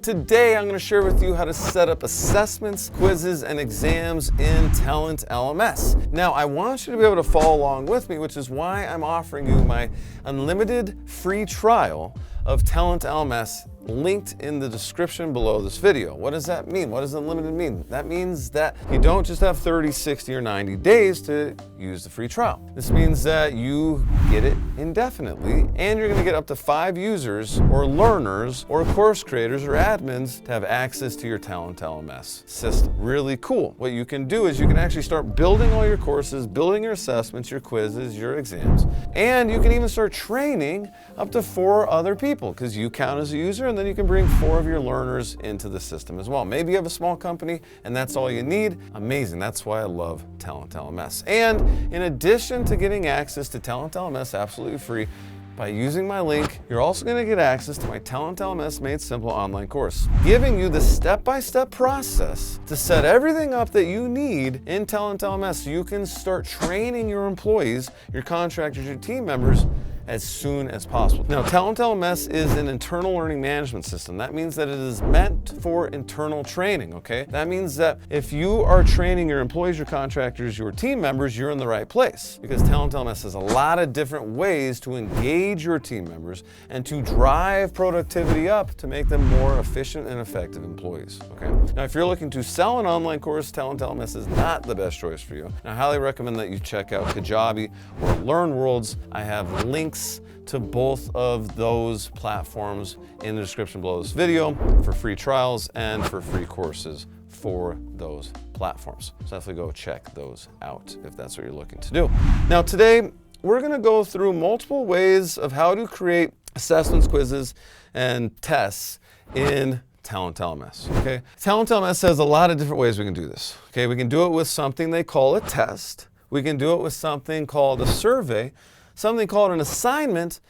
Today, I'm going to share with you how to set up assessments, quizzes, and exams in TalentLMS. Now, I want you to be able to follow along with me, which is why I'm offering you my unlimited free trial of TalentLMS linked in the description below this video. What does that mean? What does unlimited mean? That means that you don't just have 30, 60, or 90 days to use the free trial. This means that you get it indefinitely, and you're going to get up to 5 users or learners or course creators or admins to have access to your TalentLMS system. Really cool. What you can do is you can actually start building all your courses, building your assessments, your quizzes, your exams, and you can even start training up to 4 other people because you count as a user, and then you can bring 4 of your learners into the system as well. Maybe you have a small company and that's all you need. Amazing. That's why I love TalentLMS. And in addition to getting access to TalentLMS absolutely free, by using my link, you're also going to get access to my TalentLMS Made Simple online course, giving you the step-by-step process to set everything up that you need in TalentLMS so you can start training your employees, your contractors, your team members as soon as possible. Now, TalentLMS is an internal learning management system. That means that it is meant for internal training, okay? That means that if you are training your employees, your contractors, your team members, you're in the right place, because TalentLMS has a lot of different ways to engage your team members and to drive productivity up to make them more efficient and effective employees, okay? Now, if you're looking to sell an online course, TalentLMS is not the best choice for you. And I highly recommend that you check out Kajabi or LearnWorlds. I have links to both of those platforms in the description below this video for free trials and for free courses for those platforms. So definitely go check those out if that's what you're looking to do. Now today, we're going to go through multiple ways of how to create assessments, quizzes, and tests in TalentLMS, okay? TalentLMS has a lot of different ways we can do this, okay? We can do it with something they call a test. We can do it with something called a survey, something called an assignment,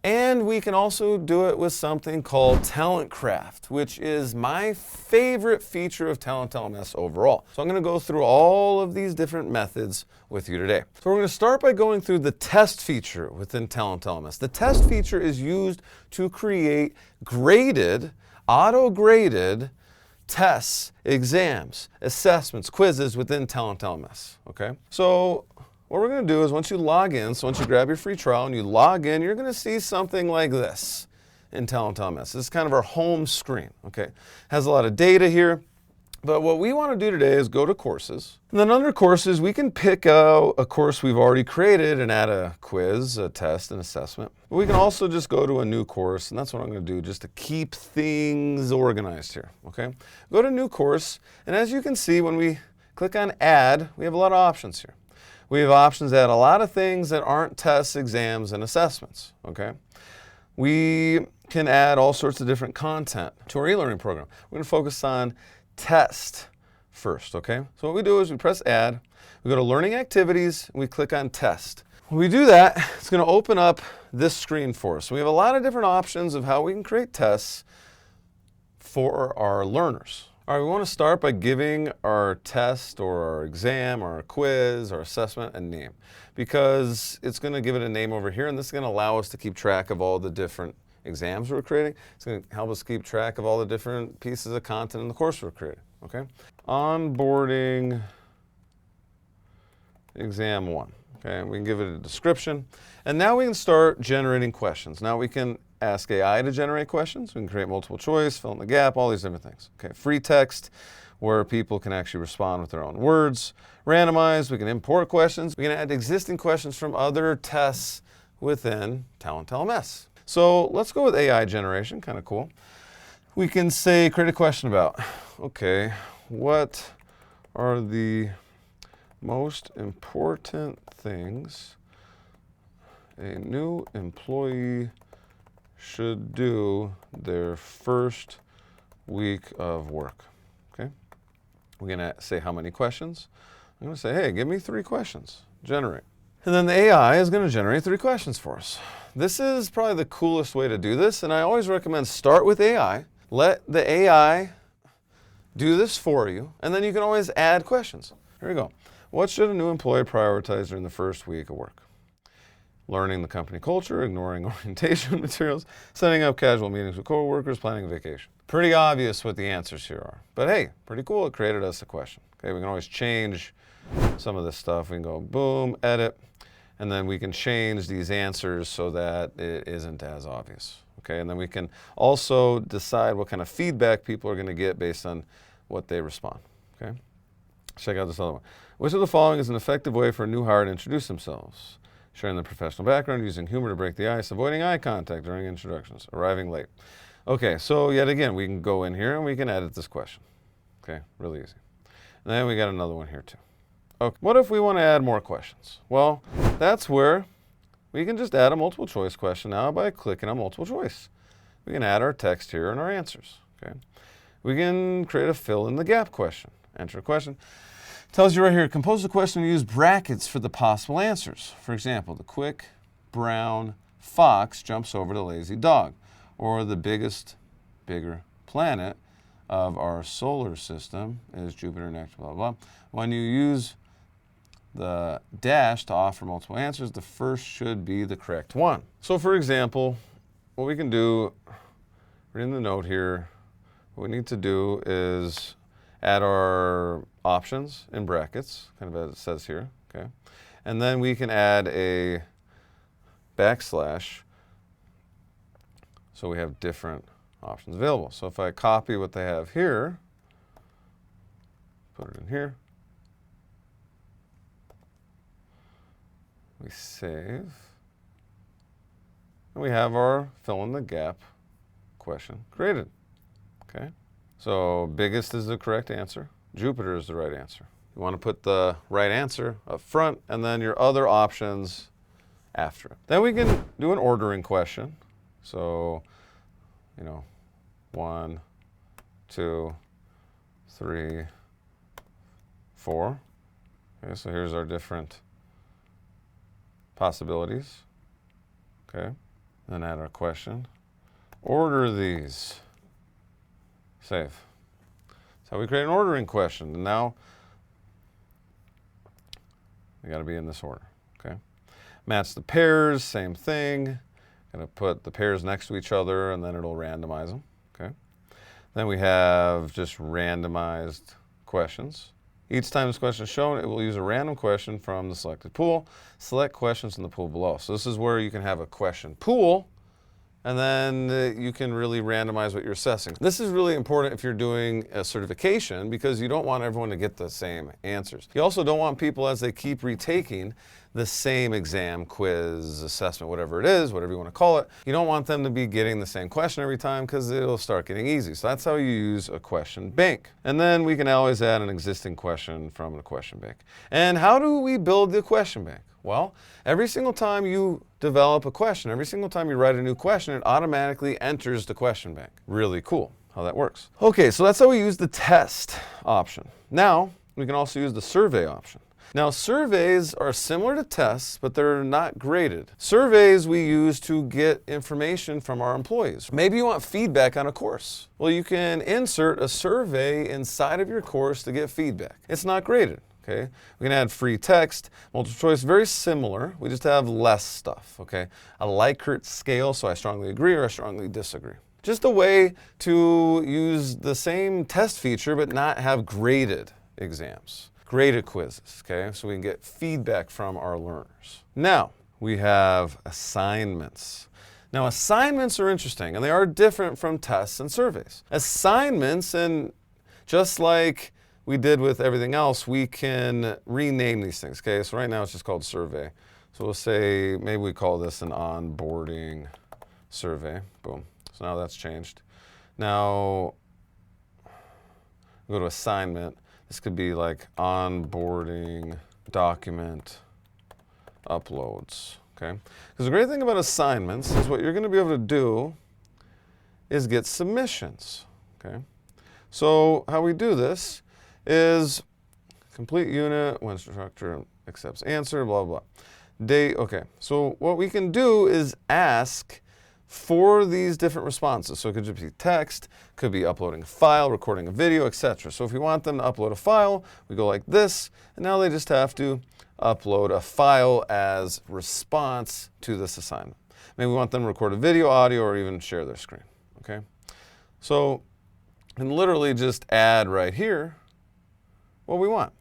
and we can also do it with something called TalentCraft, which is my favorite feature of TalentLMS overall. So I'm going to go through all of these different methods with you today. So we're going to start by going through the test feature within TalentLMS. The test feature is used to create graded, auto-graded tests, exams, assessments, quizzes within TalentLMS, okay? So what we're going to do is once you log in, so once you grab your free trial and you log in, you're going to see something like this in TalentLMS. This is kind of our home screen, okay? Has a lot of data here, but what we want to do today is go to courses. And then under courses, we can pick out a course we've already created and add a quiz, a test, an assessment. But we can also just go to a new course, and that's what I'm going to do just to keep things organized here, okay? Go to new course, and as you can see, when we click on add, we have a lot of options here. We have options that add a lot of things that aren't tests, exams, and assessments, okay? We can add all sorts of different content to our e-learning program. We're going to focus on test first, okay? So what we do is we press add, we go to learning activities, and we click on test. When we do that, it's going to open up this screen for us. So we have a lot of different options of how we can create tests for our learners. All right, we want to start by giving our test or our exam or our quiz or assessment a name, because it's going to give it a name over here, and this is going to allow us to keep track of all the different exams we're creating. It's going to help us keep track of all the different pieces of content in the course we're creating, okay? Onboarding exam 1, okay? We can give it a description, and now we can start generating questions. Now we can ask AI to generate questions. We can create multiple choice, fill in the gap, all these different things. Okay, free text, where people can actually respond with their own words. Randomize, we can import questions. We can add existing questions from other tests within TalentLMS. So let's go with AI generation, kind of cool. We can say, create a question about, okay, what are the most important things a new employee should do their first week of work, okay? We're gonna say how many questions. I'm gonna say, hey, give me 3 questions, generate. And then the AI is gonna generate 3 questions for us. This is probably the coolest way to do this, and I always recommend start with AI, let the AI do this for you, and then you can always add questions. Here we go. What should a new employee prioritize during the first week of work? learning the company culture, ignoring orientation materials, setting up casual meetings with coworkers, planning a vacation. Pretty obvious what the answers here are. But hey, pretty cool, it created us a question. Okay, we can always change some of this stuff. We can go boom, edit, and then we can change these answers so that it isn't as obvious. Okay, and then we can also decide what kind of feedback people are going to get based on what they respond. Okay, check out this other one. Which of the following is an effective way for a new hire to introduce themselves? Sharing their professional background, using humor to break the ice, avoiding eye contact during introductions, arriving late. Okay, so yet again, we can go in here and we can edit this question. Okay, really easy. And then we got another one here too. Okay, what if we want to add more questions? Well, that's where we can just add a multiple choice question now by clicking on multiple choice. We can add our text here and our answers. Okay, we can create a fill in the gap question. Enter a question. Tells you right here, compose the question and use brackets for the possible answers. For example, the quick brown fox jumps over the lazy dog, or the bigger planet of our solar system is Jupiter next, blah, blah, blah. When you use the dash to offer multiple answers, the first should be the correct one. So for example, what we can do, right in the note here, what we need to do is add our options in brackets, kind of as it says here, okay? And then we can add a backslash so we have different options available. So if I copy what they have here, put it in here, we save, and we have our fill in the gap question created, okay? So biggest is the correct answer. Jupiter is the right answer. You want to put the right answer up front and then your other options after it. Then we can do an ordering question. So, 1, 2, 3, 4. Okay, so here's our different possibilities. Okay, then add our question. Order these. Save. That's how we create an ordering question. And now we got to be in this order. Okay. Match the pairs, same thing. Going to put the pairs next to each other and then it'll randomize them. Okay. Then we have just randomized questions. Each time this question is shown, it will use a random question from the selected pool. Select questions in the pool below. So this is where you can have a question pool, and then you can really randomize what you're assessing. This is really important if you're doing a certification because you don't want everyone to get the same answers. You also don't want people, as they keep retaking the same exam, quiz, assessment, whatever it is, whatever you want to call it, you don't want them to be getting the same question every time because it'll start getting easy. So that's how you use a question bank. And then we can always add an existing question from the question bank. And how do we build the question bank? Well, every single time you develop a question, every single time you write a new question, it automatically enters the question bank. Really cool how that works. Okay, so that's how we use the test option. Now, we can also use the survey option. Now, surveys are similar to tests, but they're not graded. Surveys we use to get information from our employees. Maybe you want feedback on a course. Well, you can insert a survey inside of your course to get feedback. It's not graded. Okay, we can add free text, multiple choice, very similar. We just have less stuff, okay? A Likert scale, so I strongly agree or I strongly disagree. Just a way to use the same test feature but not have graded exams, graded quizzes, okay? So we can get feedback from our learners. Now, we have assignments. Now, assignments are interesting and they are different from tests and surveys. Assignments, and just like we did with everything else, we can rename these things, okay? So right now it's just called survey. So we'll say, maybe we call this an onboarding survey. Boom. So now that's changed. Now, go to assignment. This could be like onboarding document uploads, okay? Because the great thing about assignments is what you're going to be able to do is get submissions, okay? So how we do this is complete unit, when instructor accepts answer, blah, blah. Date, okay. So what we can do is ask for these different responses. So it could just be text, could be uploading a file, recording a video, etc. So if we want them to upload a file, we go like this, and now they just have to upload a file as response to this assignment. Maybe we want them to record a video, audio, or even share their screen, okay? So and literally just add right here what we want.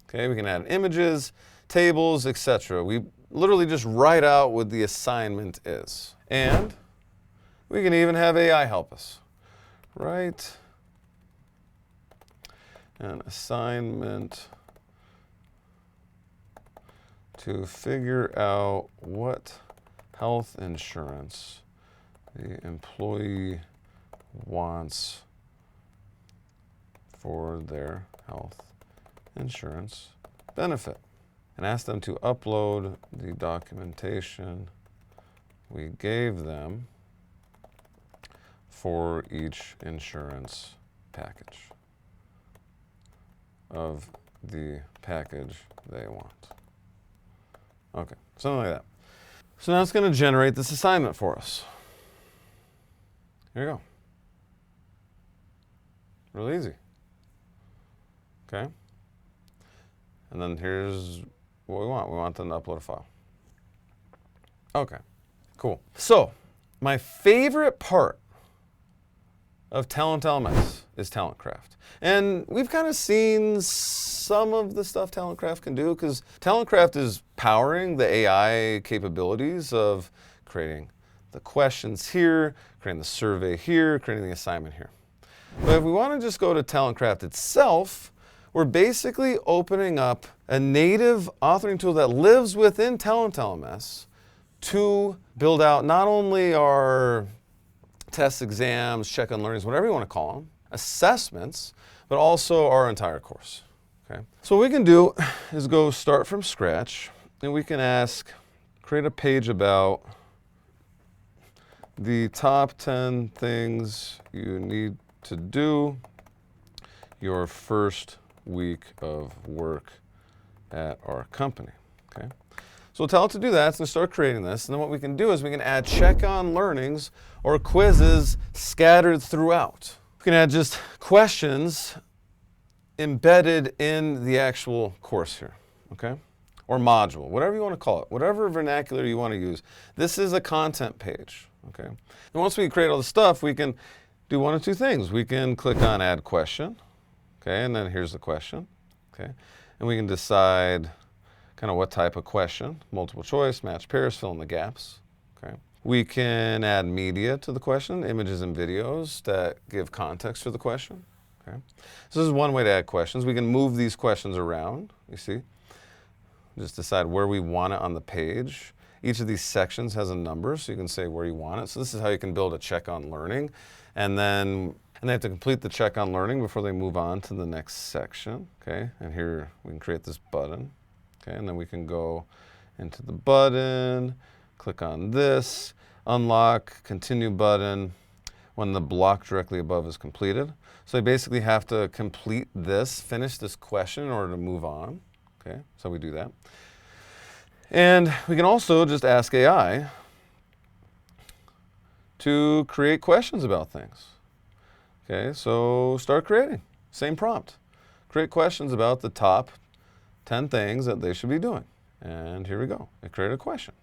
Okay, we can add images, tables, etc. We literally just write out what the assignment is. And we can even have AI help us. Write an assignment to figure out what health insurance the employee wants for their health insurance benefit, and ask them to upload the documentation we gave them for each insurance package of the package they want. Okay, something like that. So now it's going to generate this assignment for us. Here you go. Really easy. Okay. And then here's what we want. We want them to upload a file. Okay, cool. So my favorite part of TalentLMS is TalentCraft. And we've kind of seen some of the stuff TalentCraft can do, because TalentCraft is powering the AI capabilities of creating the questions here, creating the survey here, creating the assignment here. But if we want to just go to TalentCraft itself, we're basically opening up a native authoring tool that lives within TalentLMS to build out not only our tests, exams, check-on learnings, whatever you want to call them, assessments, but also our entire course. Okay. So what we can do is go start from scratch, and we can ask, create a page about the top 10 things you need to do your first week of work at our company. Okay. So we'll tell it to do that. It's going to start creating this. And then what we can do is we can add check-on learnings or quizzes scattered throughout. We can add just questions embedded in the actual course here, okay? Or module, whatever you want to call it, whatever vernacular you want to use. This is a content page, okay? And once we create all the stuff, we can do one of two things. We can click on Add Question, okay? And then here's the question, okay? And we can decide kind of what type of question, multiple choice, match pairs, fill in the gaps, okay? We can add media to the question, images and videos that give context to the question, okay? So this is one way to add questions. We can move these questions around, you see? Just decide where we want it on the page. Each of these sections has a number, so you can say where you want it. So this is how you can build a check on learning. And they have to complete the check on learning before they move on to the next section, okay? And here we can create this button. Okay, and then we can go into the button, click on this, unlock, continue button when the block directly above is completed. So they basically have to complete this, finish this question in order to move on. Okay, so we do that. And we can also just ask AI to create questions about things. Okay, so start creating. Same prompt. Create questions about the top 10 things that they should be doing. And here we go. It created a question.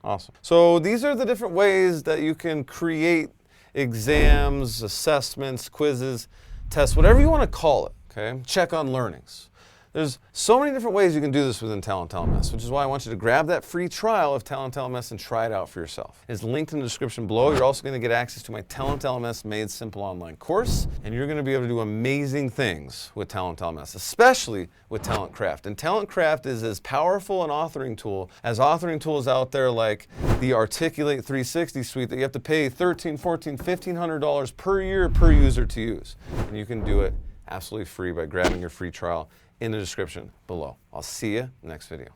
Awesome. So these are the different ways that you can create exams, assessments, quizzes, tests, whatever you want to call it, okay? Check on learnings. There's so many different ways you can do this within TalentLMS, which is why I want you to grab that free trial of TalentLMS and try it out for yourself. It's linked in the description below. You're also going to get access to my TalentLMS Made Simple online course, and you're going to be able to do amazing things with TalentLMS, especially with TalentCraft. And TalentCraft is as powerful an authoring tool as authoring tools out there like the Articulate 360 suite that you have to pay $1,300, $1,400, $1,500 per year per user to use. And you can do it absolutely free by grabbing your free trial in the description below. I'll see you in the next video.